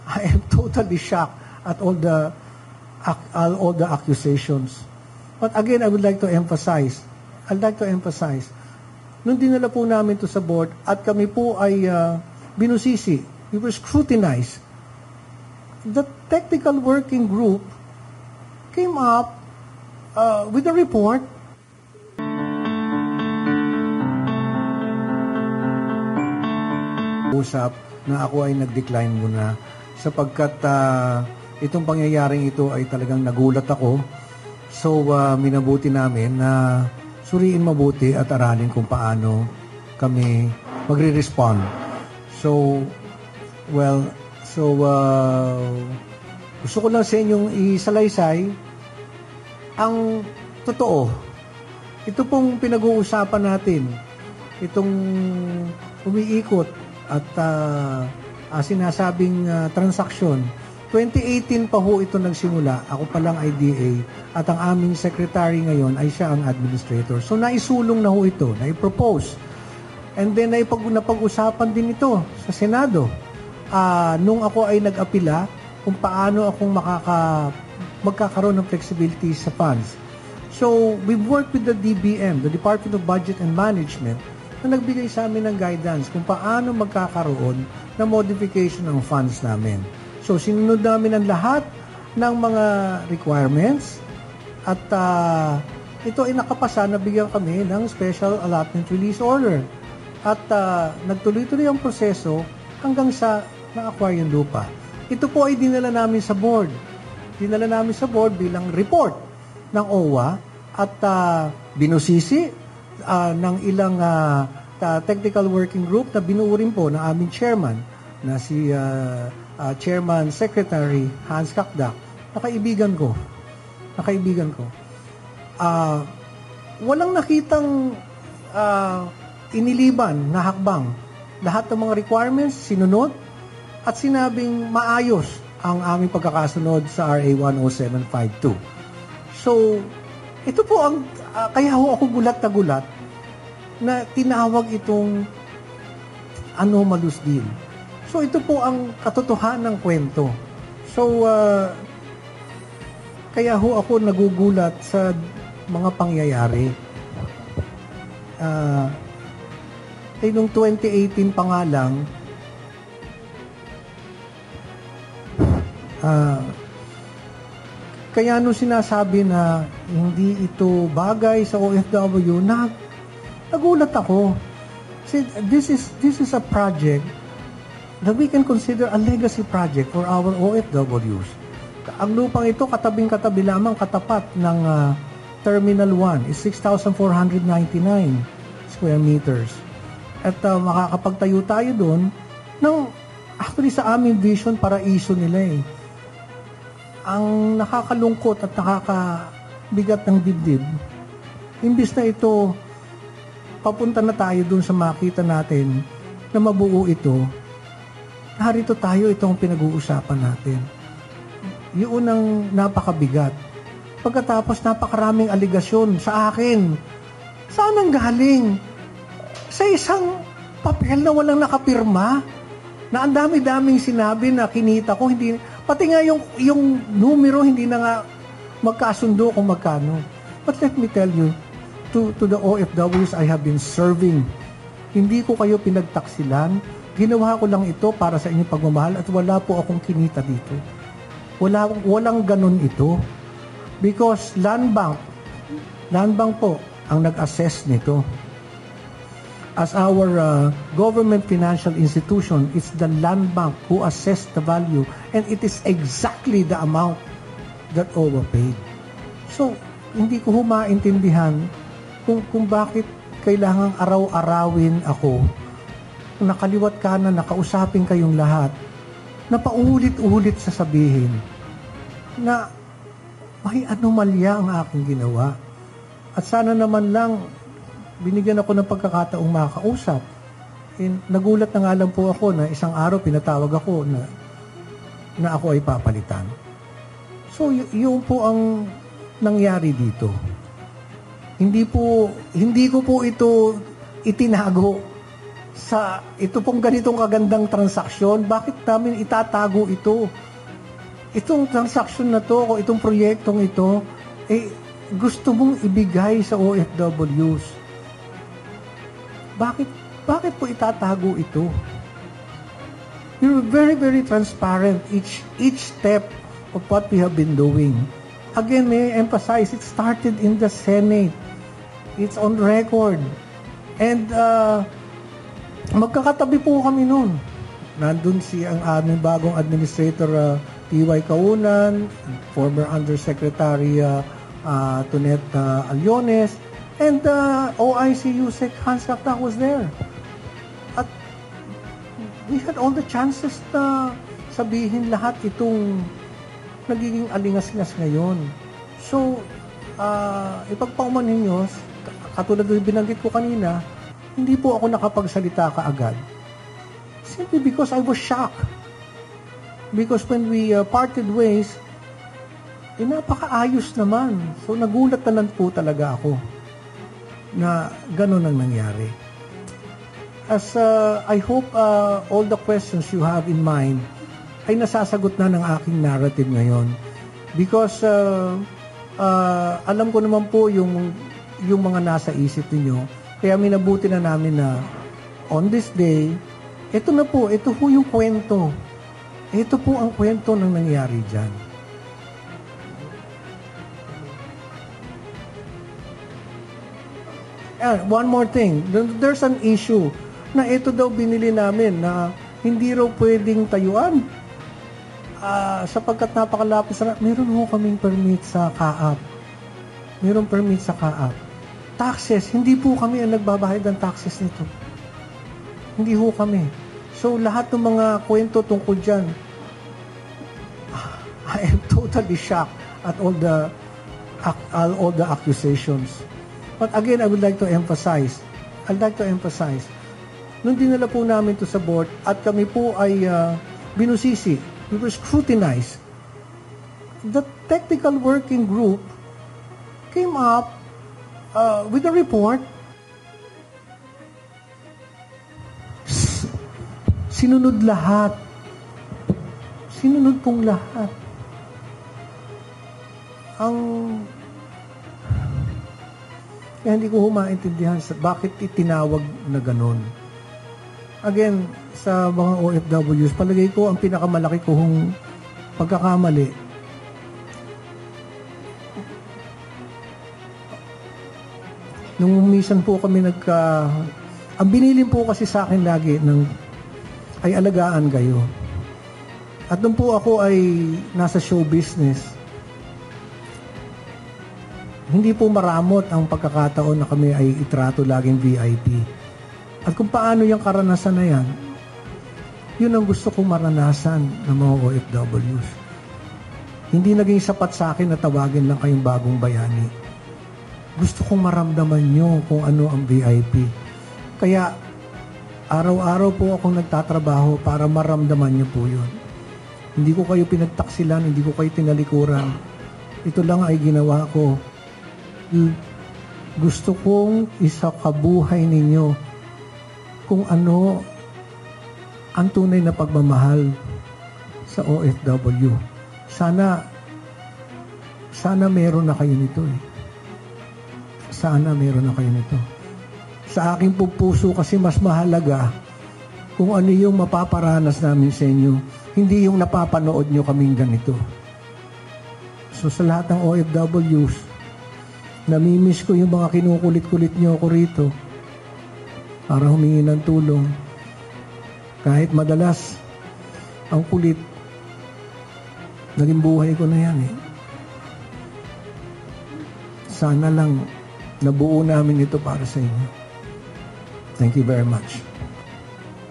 I am totally shocked at all the accusations. But again, I'd like to emphasize, nung dinala po namin to sa board at kami po ay binusisi, we were scrutinized. The technical working group came up with a report. Usap na ako ay nag-decline muna sapagkat itong pangyayaring ito ay talagang nagulat ako. So, minabuti namin na suriin mabuti at aralin kung paano kami magre-respond. So, gusto ko lang sa inyong isalaysay ang totoo. Ito pong pinag-uusapan natin, itong umiikot at sinasabing transaksyon. 2018 pa ho ito nagsimula. Ako pa lang ay DA at ang aming secretary ngayon ay siya ang administrator. So naisulong na ho ito, naipropose. And then napag-usapan din ito sa Senado. Nung ako ay nag-apila kung paano akong magkakaroon ng flexibility sa funds. So we've worked with the DBM, the Department of Budget and Management, na nagbigay sa amin ng guidance kung paano magkakaroon ng modification ng funds namin. So, sinunod namin ang lahat ng mga requirements at ito ay nakapasa na bigyan kami ng Special Allotment Release Order. At nagtuloy-tuloy ang proseso hanggang sa na-acquire yung lupa. Ito po ay dinala namin sa board. Dinala namin sa board bilang report ng OWA at binusisi ng ilang technical working group na binuo rin po ng aming chairman na si Chairman Secretary Hans Kakdak, nakaibigan ko. Walang nakitang iniliban na hakbang. Lahat ng mga requirements sinunod at sinabing maayos ang aming pagkakasunod sa RA 10752. So, ito po ang kaya ako gulat na gulat na tinawag itong anomalous deal. So, ito po ang katotohanan ng kwento. So, kaya ako nagugulat sa mga pangyayari. Nung 2018 pa nga lang, kaya nung sinasabi na hindi ito bagay sa OFW, nagulat ako. See, this is a project that we can consider a legacy project for our OFWs. Ang lupang ito, katabing-katabi lamang katapat ng Terminal 1 is 6,499 square meters. At makakapagtayo tayo doon ng, actually sa aming vision, paraiso nila eh. Ang nakakalungkot at nakakabigat ng dibdib, imbis na ito, papunta na tayo doon sa makita natin na mabuo ito, narito tayo, itong pinag-uusapan natin. Yun ang napakabigat. Pagkatapos napakaraming aligasyon sa akin. Saan ang galing? Sa isang papel na walang nakapirma, na ang dami-daming sinabi na kinita ko, hindi, pati nga yung numero hindi na nga magkasundo kung magkano. But let me tell you, to the OFWs I have been serving, hindi ko kayo pinagtaksilan. Ginawa ko lang ito para sa inyong pagmamahal at wala po akong kinita dito. Walang ganun ito. Because Land Bank po ang nag-assess nito. As our government financial institution, it's the Land Bank who assessed the value and it is exactly the amount that OWA paid. So, hindi ko maintindihan kung bakit kailangang araw-arawin ako, nakaliwat kanan, nakausapin kayong lahat, na paulit-ulit sasabihin na may anomalya ang aking ginawa. At sana naman lang binigyan ako ng pagkakataong makakausap. Nagulat na nga lang po ako na isang araw pinatawag ako na ako ay papalitan. So, yun po ang nangyari dito. Hindi ko po ito itinago sa ito pong ganitong kagandang transaksyon, bakit namin itatago ito? Itong transaksyon na to, o itong proyektong ito, gusto mong ibigay sa OFWs. Bakit po itatago ito? You're very, very transparent each step of what we have been doing. Again, may I emphasize, it started in the Senate. It's on record. And magkakatabi po kami noon. Nandun ang aming bagong administrator, T.Y. Kaunan, former Undersecretary Tonet Aliones, and OIC Yusek Hans Raktak was there. At we had all the chances na sabihin lahat itong nagiging alingas-ngas ngayon. So, ipagpauman ninyo, katulad ng binanggit ko kanina, hindi po ako nakapagsalita kaagad. Simply because I was shocked. Because when we parted ways, napakaayos naman. So, nagulat na lang po talaga ako na gano'n ang nangyari. As I hope all the questions you have in mind ay nasasagot na ng aking narrative ngayon. Because alam ko naman po yung mga nasa isip niyo. Kaya minabuti na namin na on this day, ito po yung kwento. Ito po ang kwento ng nangyari dyan. And one more thing, there's an issue na ito daw binili namin na hindi raw pwedeng tayuan. Sapagkat napakalapis na, meron ho kaming permit sa CAAP. Meron permit sa CAAP. Taxes, hindi po kami ang nagbabayad ng taxes nito. Hindi ho kami. So, lahat ng mga kwento tungkol dyan, I am totally shocked at all the accusations. But again, I would like to emphasize, nung dinala po namin to sa board at kami po ay binusisi, we were scrutinized. The technical working group came up with a report. Sinunod lahat. Sinunod pong lahat. Kaya hindi ko maintindihan bakit itinawag na ganon. Again, sa mga OFWs, palagay ko ang pinakamalaki kong pagkakamali. Nung minsan po kami ang binilin po kasi sa akin lagi ay alagaan kayo. At nung po ako ay nasa show business, hindi po maramot ang pagkakataon na kami ay itrato laging VIP. At kung paano yung karanasan na yan, yun ang gusto kong maranasan ng mga OFWs. Hindi naging sapat sa akin na tawagin lang kayong bagong bayani. Gusto kong maramdaman nyo kung ano ang VIP. Kaya, araw-araw po akong nagtatrabaho para maramdaman nyo po yun. Hindi ko kayo pinagtaksilan, hindi ko kayo tinalikuran. Ito lang ay ginawa ko. Gusto kong isakabuhay ninyo kung ano ang tunay na pagmamahal sa OFW. Sana meron na kayo nito eh. Sana meron na kayo nito. Sa aking puso kasi mas mahalaga kung ano yung mapaparanas namin sa inyo, hindi yung napapanood nyo kaming ganito. So sa lahat ng OFWs, namimiss ko yung mga kinukulit-kulit nyo ako rito para humingi ng tulong. Kahit madalas, ang kulit, naging buhay ko na yan eh. Sana lang nabuo namin ito para sa inyo. Thank you very much.